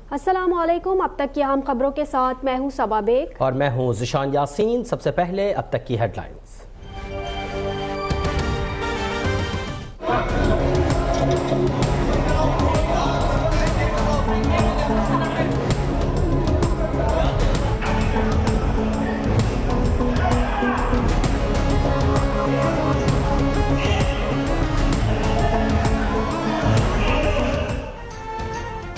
अस्सलामुअलैकुम। अब तक की अहम खबरों के साथ मैं हूं सबा बेग और मैं हूं ज़िशान यासीन। सबसे पहले अब तक की हेडलाइंस।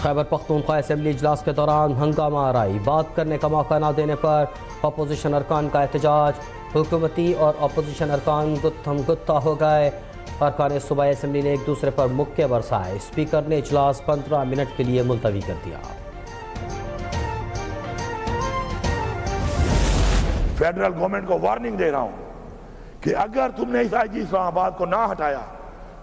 खैबर पख्तूनख्वा असेंबली इजलास के दौरान हंगामा आराई, बात करने का मौका न देने पर अपोजिशन अरकान का एहतजाज। हुकूमती और अपोजिशन अरकान गुत्थम गुत्ता हो गए। अरकान सूबाई असेंबली ने एक दूसरे पर मुक्के बरसाए। स्पीकर ने इजलास 15 मिनट के लिए मुलतवी कर दिया। फेडरल गवर्नमेंट को वार्निंग दे रहा हूं कि अगर तुमने इस आईजी इस्लामाबाद को ना हटाया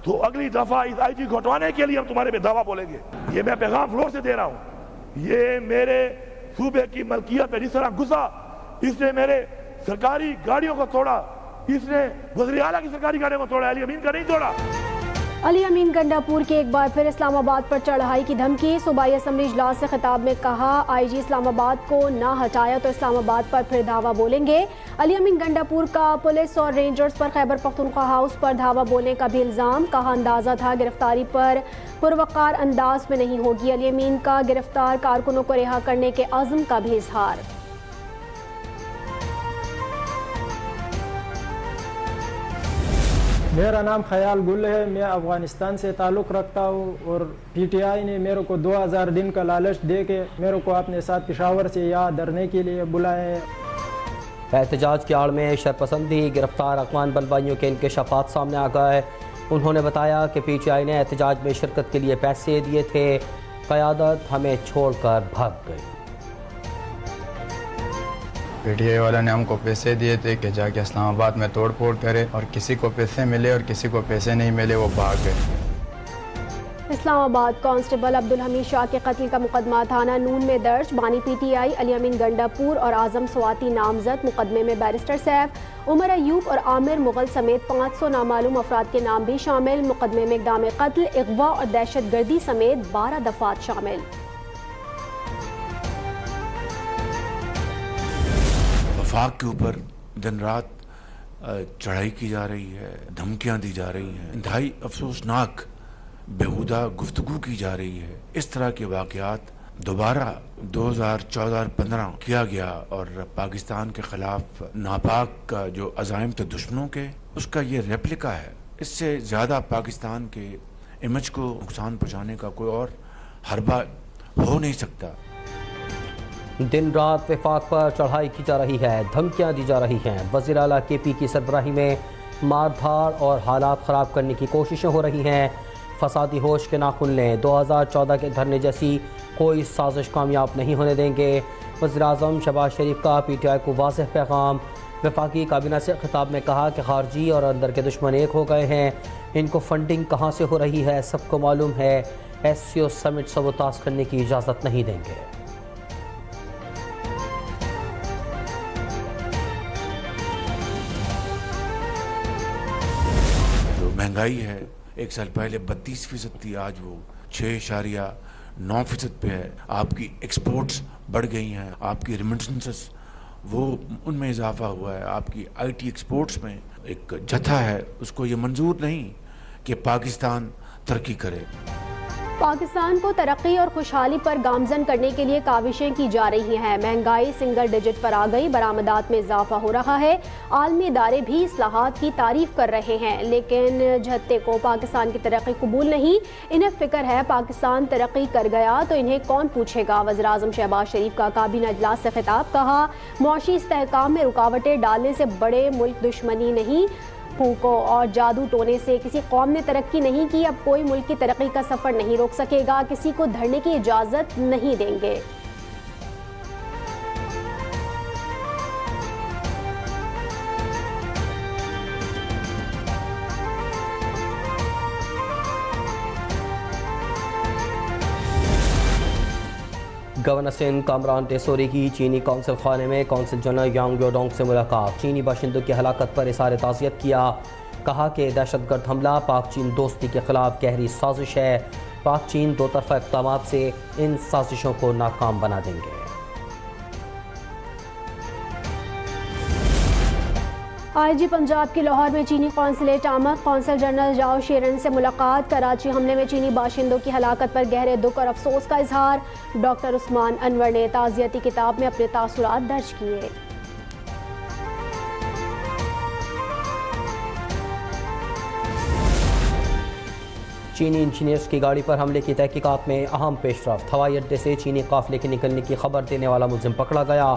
तो अगली दफा इस आईजी को हटवाने के लिए हम तुम्हारे पे दावा बोलेंगे। ये मैं पैगाम फ्लोर से दे रहा हूं। ये मेरे सूबे की मलकियत पे जिस तरह घुसा, इसने मेरे सरकारी गाड़ियों को तोड़ा, इसने वज़ीर आला की सरकारी गाड़ियों को तोड़ा, अली अमीन का नहीं तोड़ा। अली अमीन गंडापुर के एक बार फिर इस्लामाबाद पर चढ़ाई की धमकी। सूबाई असेंबली इजलास से खिताब में कहा, आईजी इस्लामाबाद को ना हटाया तो इस्लामाबाद पर फिर धावा बोलेंगे। अली अमीन गंडापुर का पुलिस और रेंजर्स पर खैबर पख्तूनख्वा हाउस पर धावा बोलने का भी इल्ज़ाम। कहा, अंदाजा था गिरफ्तारी पर पुरवकार अंदाज में नहीं होगी। अली अमीन का गिरफ्तार कारकुनों को रिहा करने के अज़्म का भी इजहार। मेरा नाम ख्याल गुल है, मैं अफ़गानिस्तान से ताल्लुक़ रखता हूँ और पीटीआई ने मेरे को 2000 दिन का लालच दे के मेरे को अपने साथ पेशावर से यहाँ धरने के लिए बुलाया है। एहतजाज की आड़ में शरपसंदी, गिरफ्तार अफगान बलवाइयों के इंकशाफात सामने आ गए। उन्होंने बताया कि पीटीआई ने एहतजाज में शिरकत के लिए पैसे दिए थे, क़यादत हमें छोड़कर भाग गई। पीटीआई वाला ने हमको पैसे दिए थे कि जाके इस्लामाबाद में तोड़ फोड़ करे, और किसी को पैसे मिले और किसी को पैसे नहीं मिले, वो भाग गए। इस्लामाबाद कांस्टेबल अब्दुल हमीद शाह के कत्ल का मुकदमा थाना नून में दर्ज। बानी पीटीआई अली अमीन गंडापुर और आजम स्वाति नामजद। मुकदमे में बैरिस्टर सैफ, उमर अयूब और आमिर मुगल समेत 500 नामालूम अफराद के नाम भी शामिल। मुकदमे में इक़दाम कत्ल, अगवा और दहशत गर्दी समेत 12 दफात शामिल। वफाक के ऊपर दिन रात चढ़ाई की जा रही है, धमकियां दी जा रही हैं, इंतहाई अफसोसनाक बेहुदा गुफ्तगू की जा रही है। इस तरह के वाक़यात दोबारा 2014-15 किया गया और पाकिस्तान के खिलाफ नापाक का जो अज़ाइम थे दुश्मनों के, उसका ये रेप्लिका है। इससे ज़्यादा पाकिस्तान के इमेज को नुकसान पहुँचाने का कोई और हरबा हो नहीं सकता। दिन रात वफाक पर चढ़ाई की जा रही है, धमकियां दी जा रही हैं। वज़ीर आला केपी की सरबराही में मारधाड़ और हालात ख़राब करने की कोशिशें हो रही हैं। फसादी होश के नाखुन लें, 2014 के धरने जैसी कोई साजिश कामयाब नहीं होने देंगे। वज़ीर आज़म शहबाज शरीफ का पीटीआई को वाज़ेह पैगाम। वफाकी काबीना से खिताब में कहा कि खारजी और अंदर के दुश्मन एक हो गए हैं, इनको फंडिंग कहाँ से हो रही है सबको मालूम है। SCO समिट सबोताज करने की इजाज़त नहीं देंगे। महंगाई है, एक साल पहले 32% थी, आज वो 6.9% पे है। आपकी एक्सपोर्ट्स बढ़ गई हैं, आपकी रिमिटेंसेस वो उनमें इजाफा हुआ है। आपकी IT एक्सपोर्ट्स में एक जथा है, उसको ये मंजूर नहीं कि पाकिस्तान तरक्की करे। पाकिस्तान को तरक्की और खुशहाली पर गामजन करने के लिए काविशें की जा रही हैं। महंगाई सिंगल डिजिट पर आ गई, बरामदात में इजाफा हो रहा है। आलमी इदारे भी इस्लाहात की तारीफ कर रहे हैं, लेकिन झत्ते को पाकिस्तान की तरक्की कबूल नहीं। इन्हें फिक्र है पाकिस्तान तरक्की कर गया तो इन्हें कौन पूछेगा। वज़ीर आज़म शहबाज शरीफ का काबीना इजलास से खिताब। कहा, मुआशी इस्तेहकाम में रुकावटें डालने से बड़े मुल्क दुश्मनी नहीं, फूको और जादू टोने से किसी कौम ने तरक्की नहीं की। अब कोई मुल्क की तरक्की का सफर नहीं रोक सकेगा, किसी को धरने की इजाजत नहीं देंगे। गवर्नर सिंध कामरान टेसोरी की चीनी कौंसिल खाने में कौंसिल जनरल यांग योडोंग से मुलाकात। चीनी बाशिंदों की हलाकत पर इज़हार ताज़ियत किया। कहा कि दहशतगर्द हमला पाक चीन दोस्ती के खिलाफ गहरी साजिश है। पाक चीन दो तरफा इक़दाम से इन साजिशों को नाकाम बना देंगे। IG पंजाब की लाहौर में चीनी कौंसलेट आमद, कौंसल जनरल जाओ शेरन से मुलाकात। कराची हमले में चीनी बाशिंदों की हलाकत पर गहरे दुख और अफसोस का इजहार। डॉक्टर उस्मान अनवर ने ताज़ियती किताब में अपने तासुरात दर्ज किए। चीनी इंजीनियर्स की गाड़ी पर हमले की तहकीकात में अहम पेशरफ्त। हवाई अड्डे से चीनी काफिले के निकलने की खबर देने वाला मुलजिम पकड़ा गया।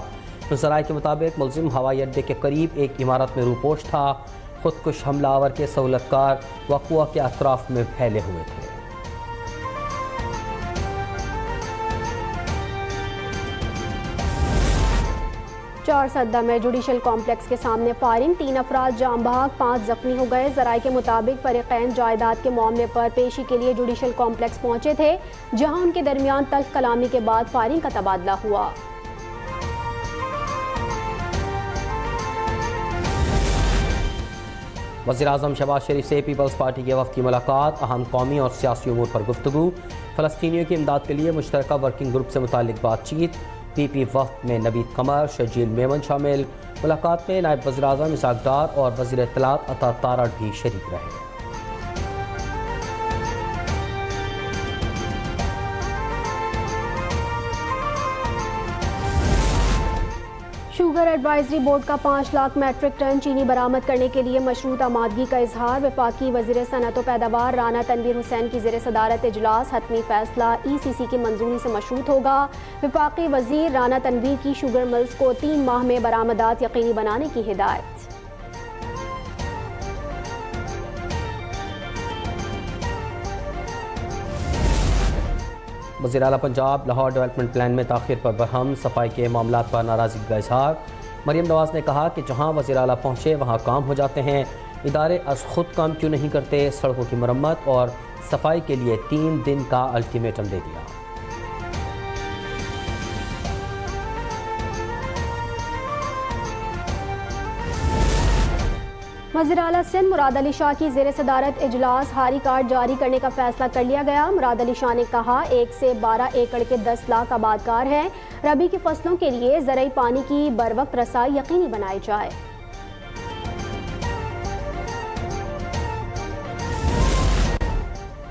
ज़राए के मुताबिक मुलजिम हवाई अड्डे के करीब एक इमारत में रूपोश था। खुदकुश हमलावर के सहूलतकार वक़ुआ के अतराफ में फैले हुए थे। चार सद्दा में जुडिशल कॉम्प्लेक्स के सामने फायरिंग, 3 अफराद जाम बहक, 5 जख्मी हो गए। ज़राए के मुताबिक फरीक़ैन जायदाद के मामले पर पेशी के लिए जुडिशल कॉम्प्लेक्स पहुंचे थे, जहां उनके दरमियान तल्ख कलामी के बाद फायरिंग का तबादला हुआ। वज़ीर-ए-आज़म शहबाज शरीफ से पीपल्स पार्टी के वफ़द की मुलाकात। अहम कौमी और सियासी उमूर पर गुफ्तगू। फ़लस्तीनियों की इमदाद के लिए मुश्तरका वर्किंग ग्रुप से मुतालिक बातचीत। PP वफ़द में नवीद कमर, शजील मेमन शामिल। मुलाकात में नायब वज़ीर-ए-आज़म इसहाक़ डार और वज़ीर इत्तलात अता तारड़ भी शरीक रहे। शुगर एडवाइजरी बोर्ड का 5 लाख मैट्रिक टन चीनी बरामद करने के लिए मशरूत आमादगी का इजहार। वफाकी वज़ीर सनअत व पैदावार राना तनवीर हुसैन की ज़ेर सदारत इजलास। हतमी फैसला ECC की मंजूरी से मशरूत होगा। वफाकी वज़ीर राना तनवीर की शुगर मिल्स को 3 माह में बरामदात यकीनी बनाने की हिदायत। वज़ीर आला पंजाब लाहौर डेवलपमेंट प्लान में ताख़ीर पर बरहम। सफाई के मामलात पर नाराज़गी का इजहार। मरियम नवाज़ ने कहा कि जहां वज़ीर आला पहुँचे वहाँ काम हो जाते हैं, इदारे अज खुद काम क्यों नहीं करते। सड़कों की मरम्मत और सफाई के लिए 3 दिन का अल्टीमेटम दे दिया। वज़ीर आला सिंध मुराद अली शाह की ज़ेर सदारत इजलास। हारी कार्ड जारी करने का फैसला कर लिया गया। मुराद अली शाह ने कहा 1 से 12 एकड़ के 10 लाख आबादकार हैं। रबी की फसलों के लिए ज़राई पानी की बरवक्त रसाई यकीनी बनाई जाए।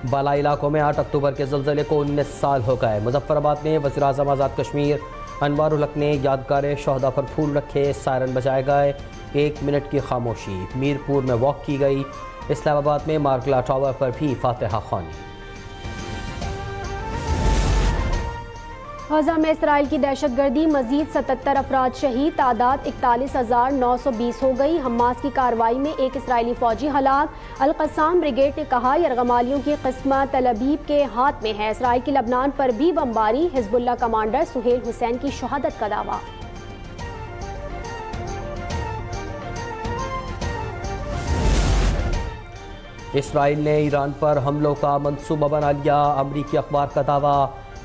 बाला इलाकों में 8 अक्टूबर के ज़लज़ले को 19 साल हो गए। मुजफ्फराबाद में वज़ीर-ए-आज़म आज़ाद कश्मीर अनवारुल हक ने यादगार शहदा पर फूल रखे, सायरन बजाए गए, 1 मिनट की खामोशी। मीरपुर में वॉक की गई। इस्लामाबाद में मार्गला टावर पर भी फातिहा ख्वानी। गज़ा में इसराइल की दहशतगर्दी, मजीद 77 अफराद शहीद, तादाद 41,920 हो गई। हमास की कार्रवाई में एक इसराइली फौजी हलाक। अल-क़स्साम ब्रिगेड ने कहा यरगमालियों की किस्मत तल अबीब के हाथ में है। इसराइल की लबनान पर भी बमबारी। हिजबुल्लाह कमांडर सुहेल हुसैन की शहादत का दावा। इसराइल ने ईरान पर हमलों का मंसूबा बना लिया। अमरीकी अखबार का दावा।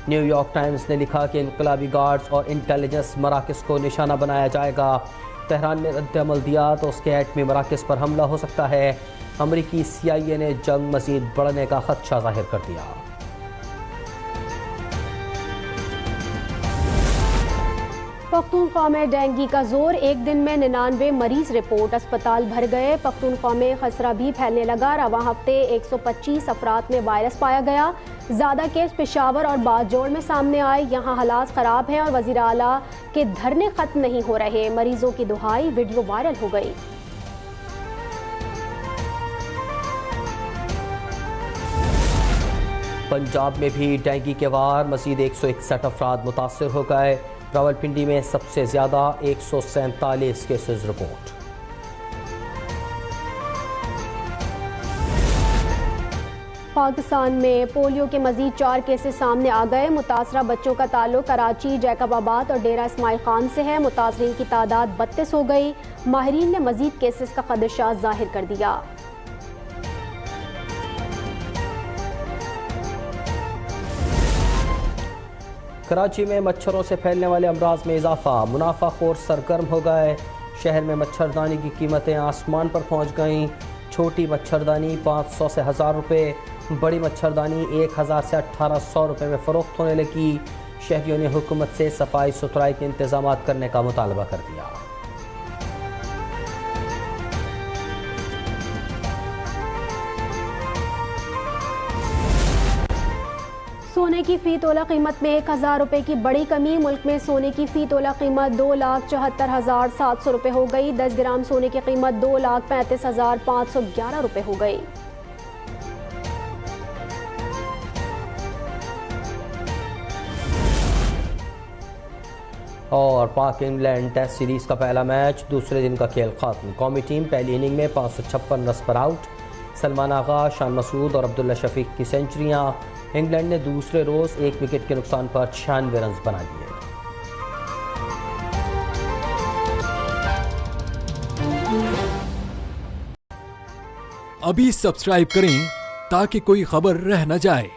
न्यूयॉर्क टाइम्स ने लिखा कि इनकलाबी गार्ड्स और इंटेलिजेंस मराकज़ को निशाना बनाया जाएगा। तेहरान ने रद्द-ए-अमल दिया तो उसके एटमी मराकज़ पर हमला हो सकता है। अमरीकी CIA ने जंग मज़ीद बढ़ने का खदशा जाहिर कर दिया। पख्तूनख्वा में डेंगू का जोर, एक दिन में 99 मरीज रिपोर्ट। अस्पताल भर गए। पख्तूनख्वा में खसरा भी फैलने लगा। रवां हफ्ते 125 अफराद में वायरस पाया गया। ज़्यादा केस पेशावर और बाजोड़ में सामने आए। यहाँ हालात ख़राब हैं और वज़ीर आला के धरने ख़त्म नहीं हो रहे। मरीजों की दुहाई, वीडियो वायरल हो गई। पंजाब में भी डेंगू के वार, मज़ीद 161 अफराद मुतासर हो गए। रावलपिंडी में सबसे ज़्यादा 147 केसेस रिपोर्ट। पाकिस्तान में पोलियो के मजीद 4 केसेस सामने आ गए। मुतासरा बच्चों का ताल्लुक कराची, जैकबाबाद और डेरा इस्माइल खान से है। मुतासरीन की तादाद 32 हो गई। माहिरीन ने मजीद केसेस का खदशा जाहिर कर दिया। कराची में मच्छरों से फैलने वाले अमराज में इजाफा। मुनाफाखोर सरगर्म हो गए। शहर में मच्छरदानी की कीमतें आसमान पर पहुंच गईं। छोटी मच्छरदानी 500 से 1000 रुपये, बड़ी मच्छरदानी 1000 से 1800 रुपये में फ़रोख्त होने लगी। शहरियों ने हुकूमत से सफाई सुथराई के इंतजाम करने का मुतालबा कर दिया। सोने की फ़ी तोला कीमत में 1000 रुपये की बड़ी कमी। मुल्क में सोने की फ़ी तोला कीमत 2,74,700 रुपये हो गई। 10 ग्राम सोने की कीमत 2,35,511 रुपये हो गई। और पाक इंग्लैंड टेस्ट सीरीज़ का पहला मैच दूसरे दिन का खेल खत्म। कौमी टीम पहली इनिंग में 556 रन पर आउट। सलमान आगा, शान मसूद और अब्दुल्ला शफीक की सेंचुरियां। इंग्लैंड ने दूसरे रोज़ 1 विकेट के नुकसान पर 96 रन बना लिए। अभी सब्सक्राइब करें ताकि कोई खबर रह न जाए।